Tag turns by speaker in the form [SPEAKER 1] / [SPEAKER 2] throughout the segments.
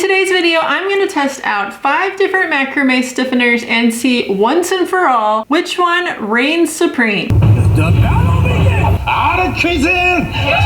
[SPEAKER 1] today's video, I'm going to test out 5 different macrame stiffeners and see once and for all which one reigns supreme.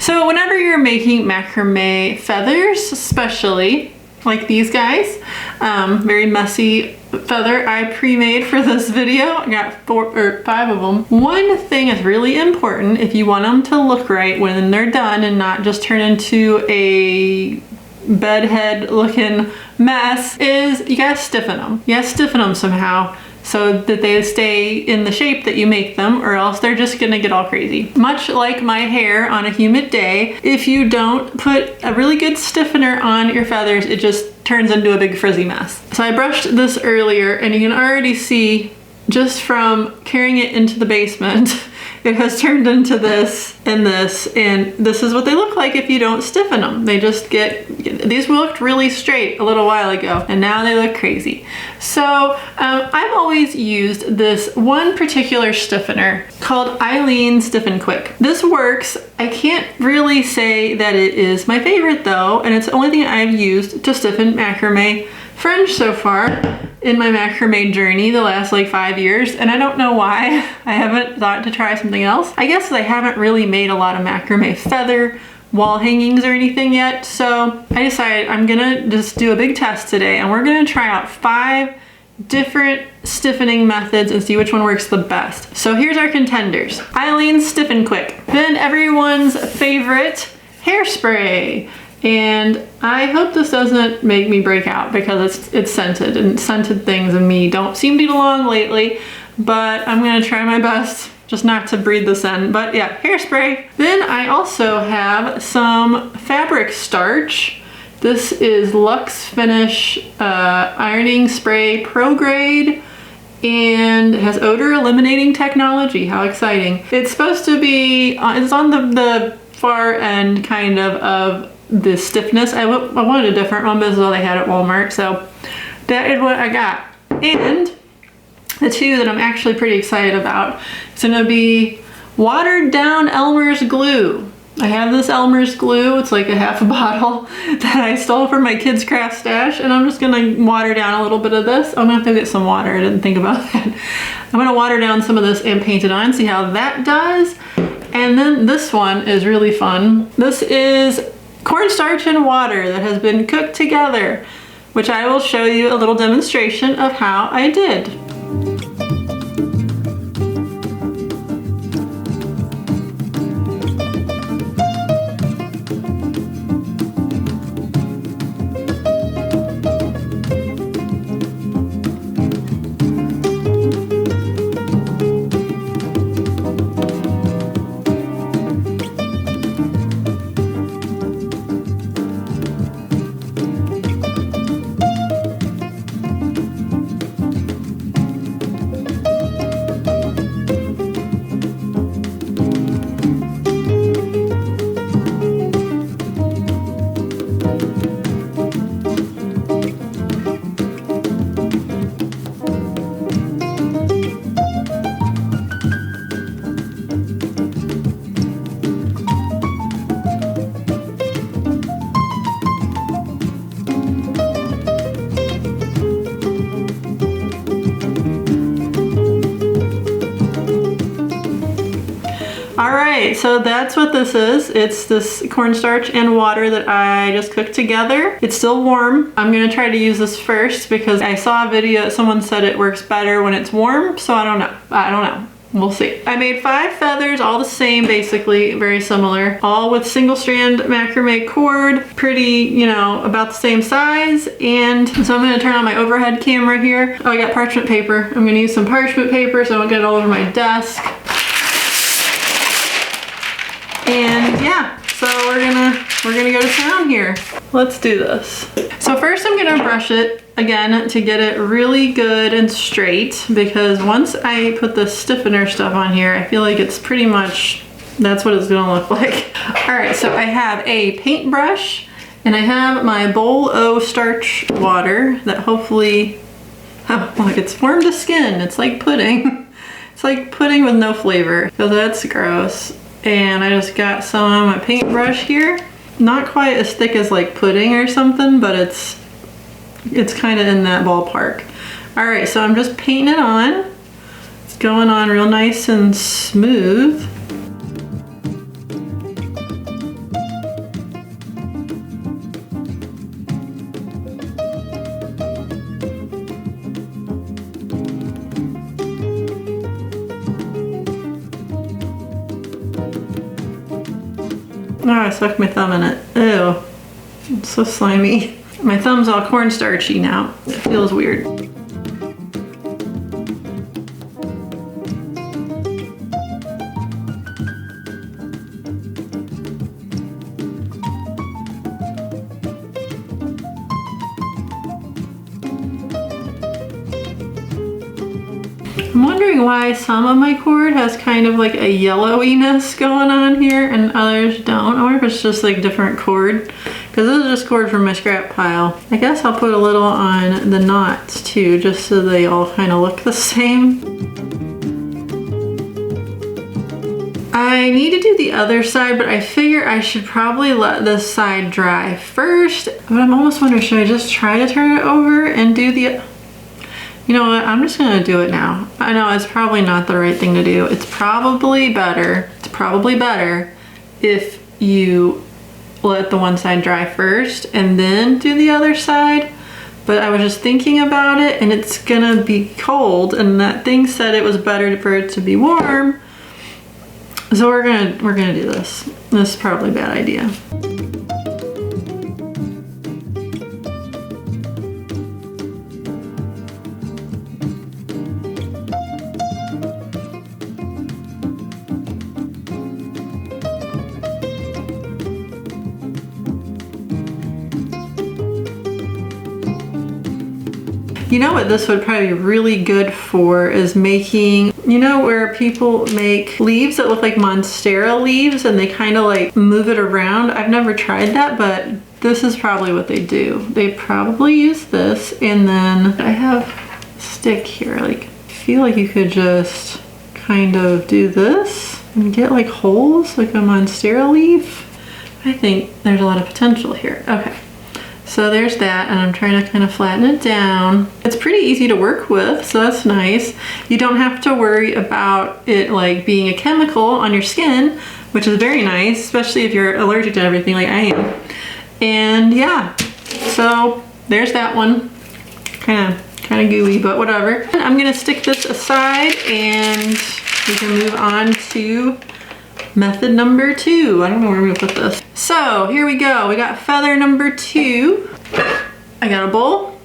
[SPEAKER 1] So whenever you're making macrame feathers, especially like these guys, very messy feather I pre-made for this video. I got 4 or 5 of them. One thing is really important if you want them to look right when they're done and not just turn into a bedhead looking mess, is you gotta stiffen them. You gotta stiffen them somehow so that they stay in the shape that you make them, or else they're just gonna get all crazy. Much like my hair on a humid day, if you don't put a really good stiffener on your feathers, it just turns into a big frizzy mess. So I brushed this earlier and you can already see just from carrying it into the basement, it has turned into this, and this is what they look like if you don't stiffen them. They just these looked really straight a little while ago, and now they look crazy. So I've always used this one particular stiffener called Aleene Stiffen Quick. This works. I can't really say that it is my favorite though, and it's the only thing I've used to stiffen macrame fringe so far in my macrame journey the last like 5 years, and I don't know why I haven't thought to try something else. I guess I haven't really made a lot of macrame feather wall hangings or anything yet, so I decided I'm gonna just do a big test today, and we're gonna try out 5 different stiffening methods and see which one works the best. So here's our contenders. Aleene Stiffen Quick, then everyone's favorite Hairspray. And I hope this doesn't make me break out because it's scented, and scented things and me don't seem to get along lately, but I'm gonna try my best just not to breathe this in. But yeah, Hairspray. Then I also have some fabric starch. This is Luxe Finish Ironing Spray Pro Grade, and it has odor eliminating technology. How exciting. It's supposed to be, it's on the far end kind of the stiffness. I wanted a different one, but this is all they had at Walmart, so that is what I got. And the 2 that I'm actually pretty excited about is gonna be watered down Elmer's glue. I have this Elmer's glue. It's like a half a bottle that I stole from my kids' craft stash, and I'm just gonna water down a little bit of this. I'm gonna have to get some water. I didn't think about that. I'm gonna water down some of this and paint it on, see how that does. And then this one is really fun. This is cornstarch and water that has been cooked together, which I will show you a little demonstration of how I did. Alright, so that's what this is. It's this cornstarch and water that I just cooked together. It's still warm. I'm gonna try to use this first because I saw a video, someone said it works better when it's warm, so I don't know. We'll see. I made 5 feathers, all the same basically, very similar. All with single strand macrame cord, pretty, you know, about the same size. And so I'm gonna turn on my overhead camera here. Oh, I got parchment paper. I'm gonna use some parchment paper so I don't get it all over my desk. And yeah, so we're gonna go to town here. Let's do this. So first I'm gonna brush it again to get it really good and straight, because once I put the stiffener stuff on here, I feel like it's pretty much, that's what it's gonna look like. All right, so I have a paintbrush and I have my bowl O starch water that hopefully, oh look, it's warm to skin. It's like pudding. It's like pudding with no flavor, so that's gross. And I just got some on my paintbrush here. Not quite as thick as like pudding or something, but it's it's kind of in that ballpark. All right, so I'm just painting it on. It's going on real nice and smooth. Oh, I stuck my thumb in it. Ew, it's so slimy. My thumb's all cornstarchy now. It feels weird. I'm wondering why some of my cord has kind of like a yellowiness going on here and others don't. I wonder if it's just like different cord, because this is just cord from my scrap pile. I guess I'll put a little on the knots too, just so they all kind of look the same. I need to do the other side, but I figure I should probably let this side dry first. But I'm almost wondering, should I just try to turn it over and do the... You know what, I'm just gonna do it now. I know it's probably not the right thing to do. It's probably better if you let the one side dry first and then do the other side. But I was just thinking about it and it's gonna be cold, and that thing said it was better for it to be warm. So we're gonna do this. This is probably a bad idea. You know what this would probably be really good for is making, you know where people make leaves that look like monstera leaves and they kind of like move it around? I've never tried that, but this is probably what they do. They probably use this, and then I have a stick here. Like, I feel like you could just kind of do this and get like holes like a monstera leaf. I think there's a lot of potential here. Okay. So there's that, and I'm trying to kind of flatten it down. It's pretty easy to work with, so that's nice. You don't have to worry about it like being a chemical on your skin, which is very nice, especially if you're allergic to everything like I am. And yeah, so there's that one. Kind of gooey, but whatever. And I'm gonna stick this aside and we can move on to method number 2. I don't know where I'm gonna put this. So here we go. We got feather number 2. I got a bowl.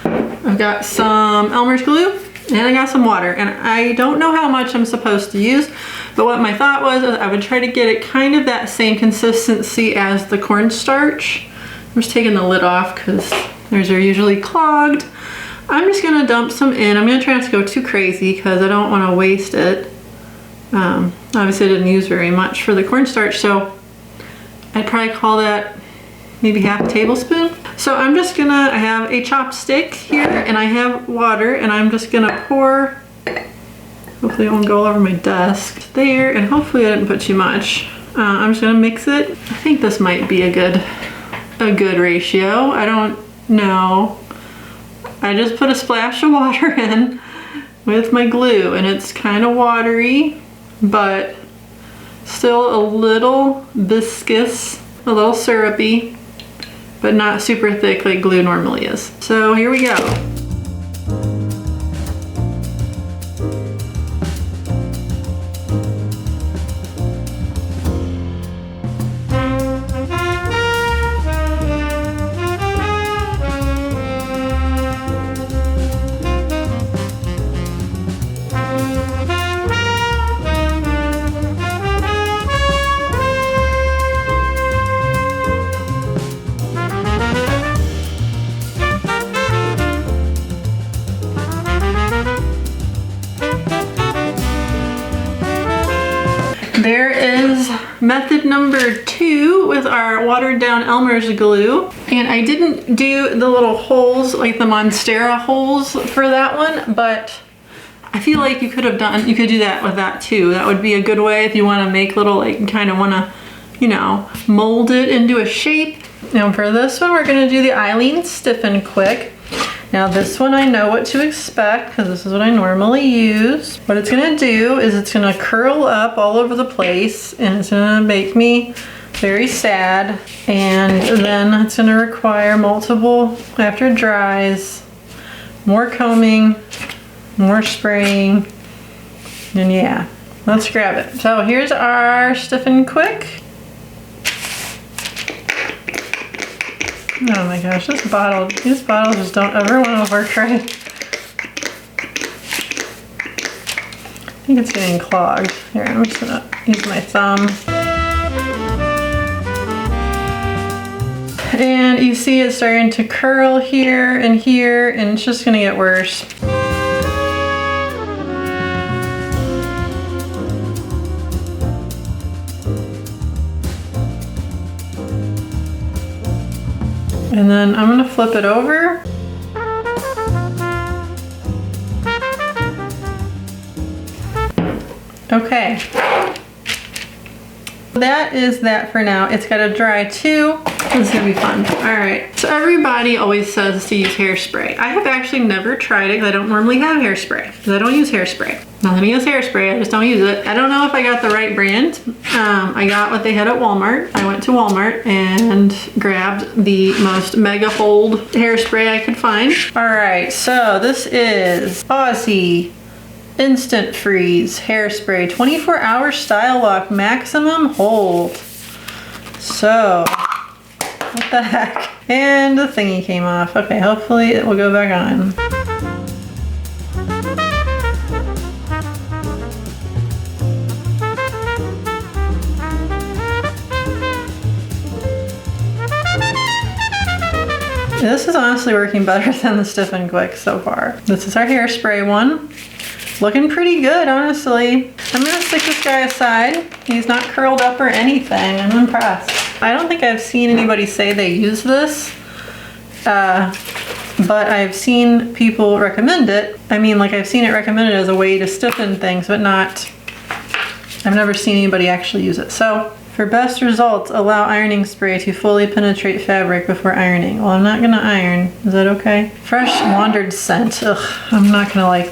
[SPEAKER 1] I've got some Elmer's glue, and I got some water. And I don't know how much I'm supposed to use, but what my thought was I would try to get it kind of that same consistency as the cornstarch. I'm just taking the lid off because theirs are usually clogged. I'm just gonna dump some in. I'm gonna try not to go too crazy because I don't want to waste it. Obviously I didn't use very much for the cornstarch, so I'd probably call that maybe half a tablespoon. So I'm just gonna, I have a chopstick here and I have water, and I'm just gonna pour, hopefully it won't go all over my desk, there, and hopefully I didn't put too much. I'm just gonna mix it. I think this might be a good ratio. I don't know. I just put a splash of water in with my glue, and it's kind of watery, but still a little viscous, a little syrupy, but not super thick like glue normally is. So here we go. There is method number 2 with our watered down Elmer's glue. And I didn't do the little holes, like the monstera holes for that one, but I feel like you could do that with that too. That would be a good way if you want to make little, like, kind of want to, you know, mold it into a shape. Now for this one, we're gonna do the Aleene Stiffen Quick. Now this one I know what to expect because this is what I normally use. What it's gonna do is it's gonna curl up all over the place and it's gonna make me very sad. And then it's gonna require multiple, after it dries, more combing, more spraying, and yeah, let's grab it. So here's our Stiffen Quick. Oh my gosh, these bottles just don't ever want to work right. I think it's getting clogged. Here, I'm just gonna use my thumb. And you see it's starting to curl here, and it's just gonna get worse. And then I'm gonna flip it over. Okay. That is that for now. It's gotta dry too. This is gonna be fun. All right, so everybody always says to use hairspray. I have actually never tried it because I don't normally have hairspray, because I don't use hairspray. Nothing against hairspray, I just don't use it. I don't know if I got the right brand. I got what they had at Walmart. I went to Walmart and grabbed the most mega hold hairspray I could find. All right, so this is Aussie Instant Freeze Hairspray 24-hour Style Lock Maximum Hold. So, what the heck? And the thingy came off. Okay, hopefully it will go back on. This is honestly working better than the Stiffen Quick so far. This is our hairspray one. Looking pretty good, honestly. I'm gonna stick this guy aside. He's not curled up or anything. I'm impressed. I don't think I've seen anybody say they use this, but I've seen people recommend it. I mean, like, I've seen it recommended as a way to stiffen things, but not, I've never seen anybody actually use it. So, for best results, allow ironing spray to fully penetrate fabric before ironing. Well, I'm not gonna iron. Is that okay? Fresh laundered scent. Ugh, I'm not gonna like.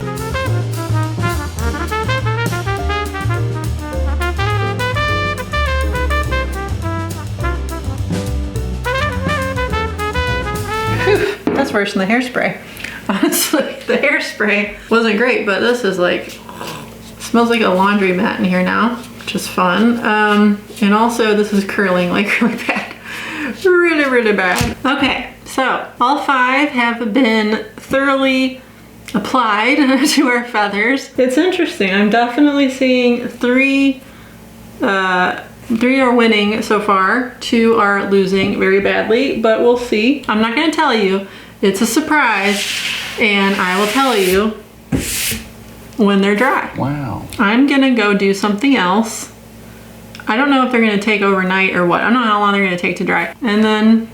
[SPEAKER 1] That's worse than the hairspray. Honestly, the hairspray wasn't great, but this is like, smells like a laundry mat in here now, which is fun. And also this is curling like really bad. Really, really bad. Okay, so all 5 have been thoroughly applied to our feathers. It's interesting, I'm definitely seeing 3 are winning so far, 2 are losing very badly, but we'll see. I'm not gonna tell you, it's a surprise, and I will tell you when they're dry.
[SPEAKER 2] Wow.
[SPEAKER 1] I'm gonna go do something else. I don't know if they're gonna take overnight or what. I don't know how long they're gonna take to dry. And then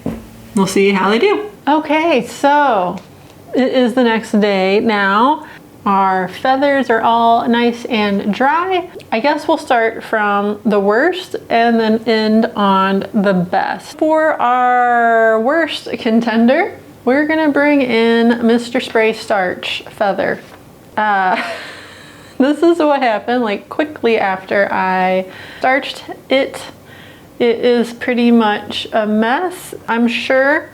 [SPEAKER 1] we'll see how they do. Okay, so it is the next day now. Our feathers are all nice and dry. I guess we'll start from the worst and then end on the best. For our worst contender, we're gonna bring in Mr. Spray Starch Feather. This is what happened like quickly after I starched it. It is pretty much a mess. I'm sure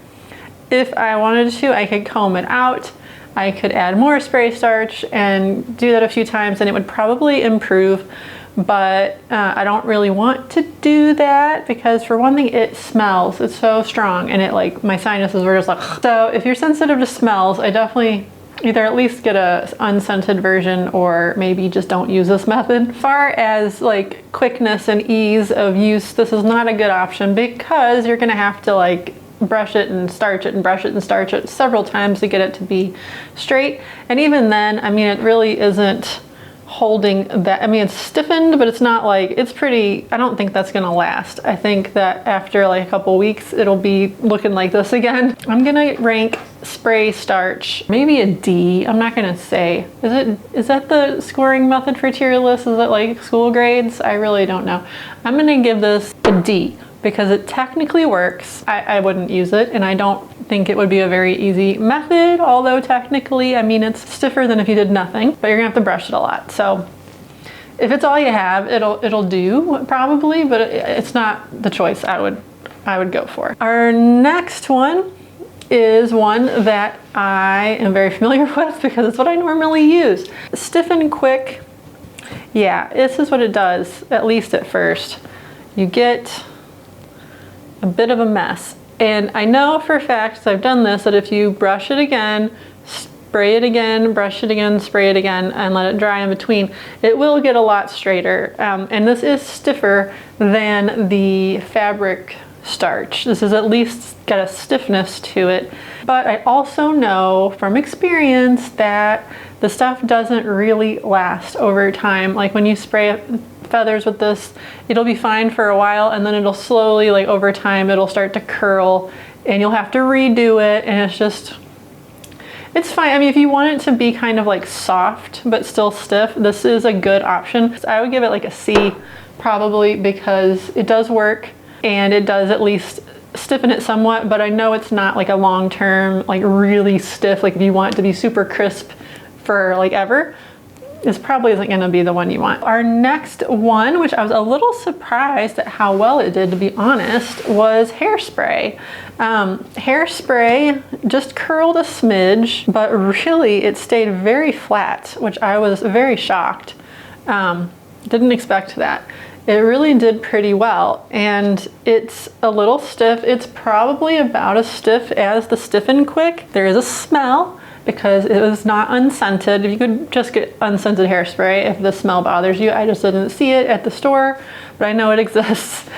[SPEAKER 1] if I wanted to, I could comb it out. I could add more spray starch and do that a few times and it would probably improve, but I don't really want to do that because for one thing, it smells. It's so strong and it like, my sinuses were just like, so if you're sensitive to smells, I definitely either at least get a unscented version or maybe just don't use this method. As far as like quickness and ease of use, this is not a good option because you're gonna have to like brush it and starch it and brush it and starch it several times to get it to be straight. And even then, I mean, it really isn't holding that. I mean, it's stiffened, but it's not like, it's pretty, I don't think that's gonna last. I think that after like a couple weeks, it'll be looking like this again. I'm gonna rank spray starch, maybe a D. I'm not gonna say. Is that the scoring method for tier list? Is it like school grades? I really don't know. I'm gonna give this a D because it technically works. I wouldn't use it, and I don't think it would be a very easy method, although technically, I mean, it's stiffer than if you did nothing, but you're gonna have to brush it a lot. So if it's all you have, it'll do probably, but it's not the choice I would go for. Our next one is one that I am very familiar with because it's what I normally use. Stiffen quick. Yeah, this is what it does, at least at first. You get a bit of a mess. And I know for a fact, because I've done this, that if you brush it again, spray it again, brush it again, spray it again, and let it dry in between, it will get a lot straighter. And this is stiffer than the fabric starch. This is at least got a stiffness to it. But I also know from experience that the stuff doesn't really last over time. Like when you spray feathers with this, it'll be fine for a while, and then it'll slowly, like over time, it'll start to curl and you'll have to redo it, and it's fine. I mean, if you want it to be kind of like soft but still stiff, this is a good option. So I would give it like a C probably, because it does work and it does at least stiffen it somewhat, but I know it's not like a long-term, like really stiff, like if you want it to be super crisp for like ever, this probably isn't gonna be the one you want. Our next one, which I was a little surprised at how well it did, to be honest, was Hairspray. Hairspray just curled a smidge, but really it stayed very flat, which I was very shocked. Didn't expect that. It really did pretty well, and it's a little stiff. It's probably about as stiff as the Stiffen Quick. There is a smell because it was not unscented. You could just get unscented hairspray if the smell bothers you. I just didn't see it at the store, but I know it exists.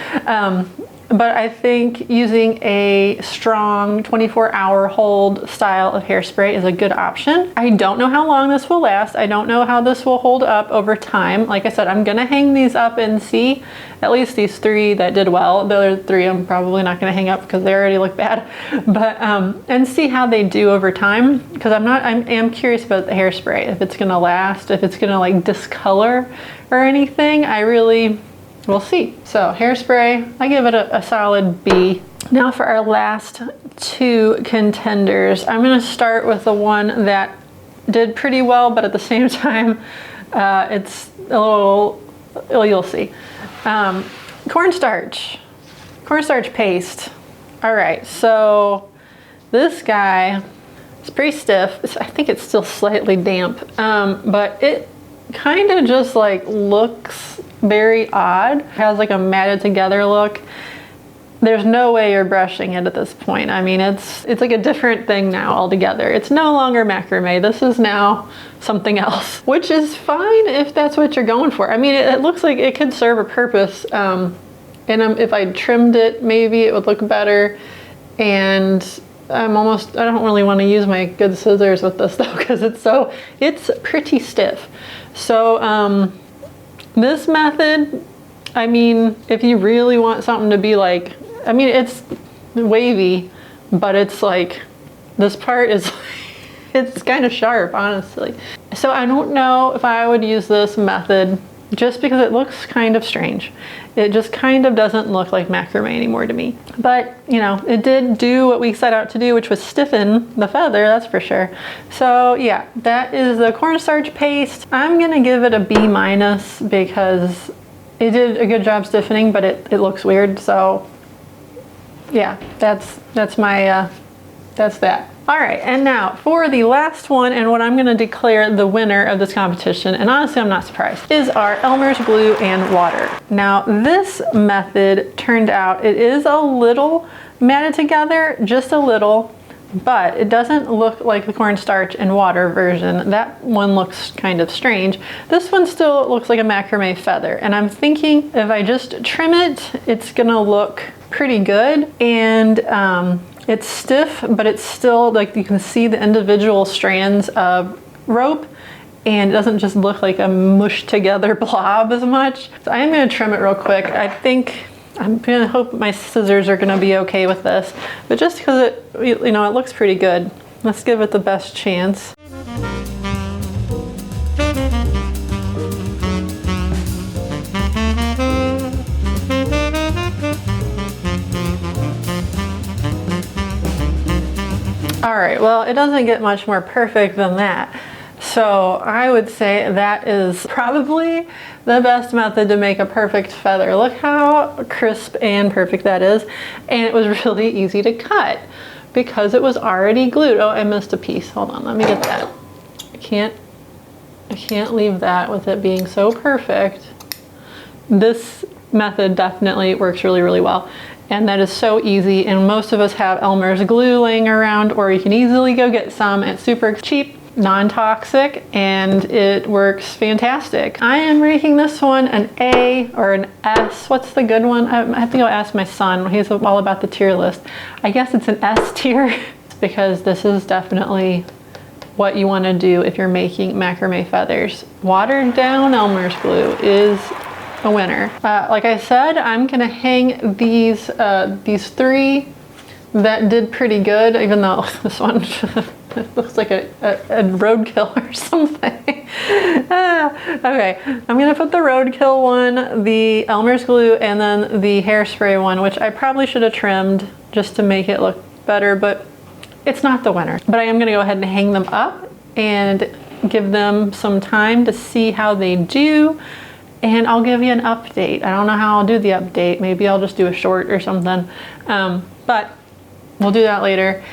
[SPEAKER 1] But I think using a strong 24-hour hold style of hairspray is a good option. I don't know how long this will last. I don't know how this will hold up over time. Like I said, I'm gonna hang these up and see, at least these three that did well. The other three I'm probably not gonna hang up because they already look bad. But, and see how they do over time. Because I am curious about the hairspray, if it's gonna last, if it's gonna like discolor or anything. We'll see. So Hairspray, I give it a solid B. Now for our last two contenders, I'm gonna start with the one that did pretty well, but at the same time, it's a little, you'll see. Cornstarch paste. All right, so this guy is pretty stiff. I think it's still slightly damp, but it kind of just like looks very odd. It has like a matted together look. There's no way you're brushing it at this point. I mean, it's like a different thing now altogether. It's no longer macrame. This is now something else, which is fine if that's what you're going for. I mean, it looks like it could serve a purpose. And if I trimmed it, maybe it would look better. And I don't really want to use my good scissors with this though, because it's pretty stiff. So this method, I mean, if you really want something to be like, I mean, it's wavy, but it's like, this part is, it's kind of sharp, honestly. So I don't know if I would use this method just because it looks kind of strange. It just kind of doesn't look like macrame anymore to me. But, you know, it did do what we set out to do, which was stiffen the feather, that's for sure. So yeah, that is the cornstarch paste. I'm gonna give it a B- because it did a good job stiffening, but it looks weird. So yeah, that's that. All right, and now for the last one, and what I'm gonna declare the winner of this competition, and honestly I'm not surprised, is our Elmer's glue and water. Now this method turned out, it is a little matted together, just a little, but it doesn't look like the cornstarch and water version. That one looks kind of strange. This one still looks like a macrame feather, and I'm thinking if I just trim it, it's gonna look pretty good. And it's stiff, but it's still like you can see the individual strands of rope, and it doesn't just look like a mushed together blob as much. So I am gonna trim it real quick. I'm gonna hope my scissors are gonna be okay with this, but just because it looks pretty good. Let's give it the best chance. All right, well, it doesn't get much more perfect than that. So I would say that is probably the best method to make a perfect feather. Look how crisp and perfect that is. And it was really easy to cut because it was already glued. Oh, I missed a piece. Hold on, let me get that. I can't leave that with it being so perfect. This method definitely works really, really well. And that is so easy. And most of us have Elmer's glue laying around, or you can easily go get some. It's super cheap, non-toxic, and it works fantastic. I am rating this one an A or an S. What's the good one? I have to go ask my son. He's all about the tier list. I guess it's an S tier because this is definitely what you want to do if you're making macrame feathers. Watered down Elmer's glue is a winner. Like I said, I'm gonna hang these three that did pretty good, even though this one looks like a roadkill or something. Okay, I'm gonna put the roadkill one, the Elmer's glue, and then the hairspray one, which I probably should have trimmed just to make it look better, but it's not the winner. But I am gonna go ahead and hang them up and give them some time to see how they do. And I'll give you an update. I don't know how I'll do the update. Maybe I'll just do a short or something. But we'll do that later.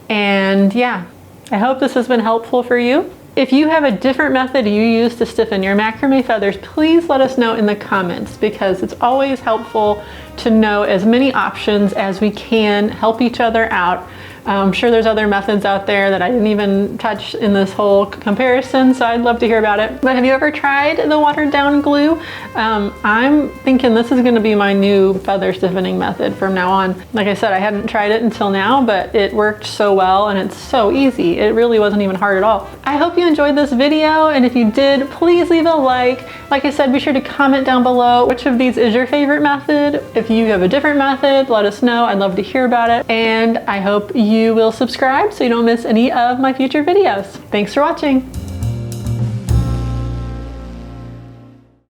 [SPEAKER 1] And yeah, I hope this has been helpful for you. If you have a different method you use to stiffen your macrame feathers, please let us know in the comments, because it's always helpful to know as many options as we can, help each other out. I'm sure there's other methods out there that I didn't even touch in this whole comparison, so I'd love to hear about it. But have you ever tried the watered down glue? I'm thinking this is gonna be my new feather stiffening method from now on. Like I said, I hadn't tried it until now, but it worked so well and it's so easy. It really wasn't even hard at all. I hope you enjoyed this video, and if you did, please leave a like. Like I said, be sure to comment down below which of these is your favorite method. If you have a different method, let us know. I'd love to hear about it. And I hope you will subscribe so you don't miss any of my future videos. Thanks for watching.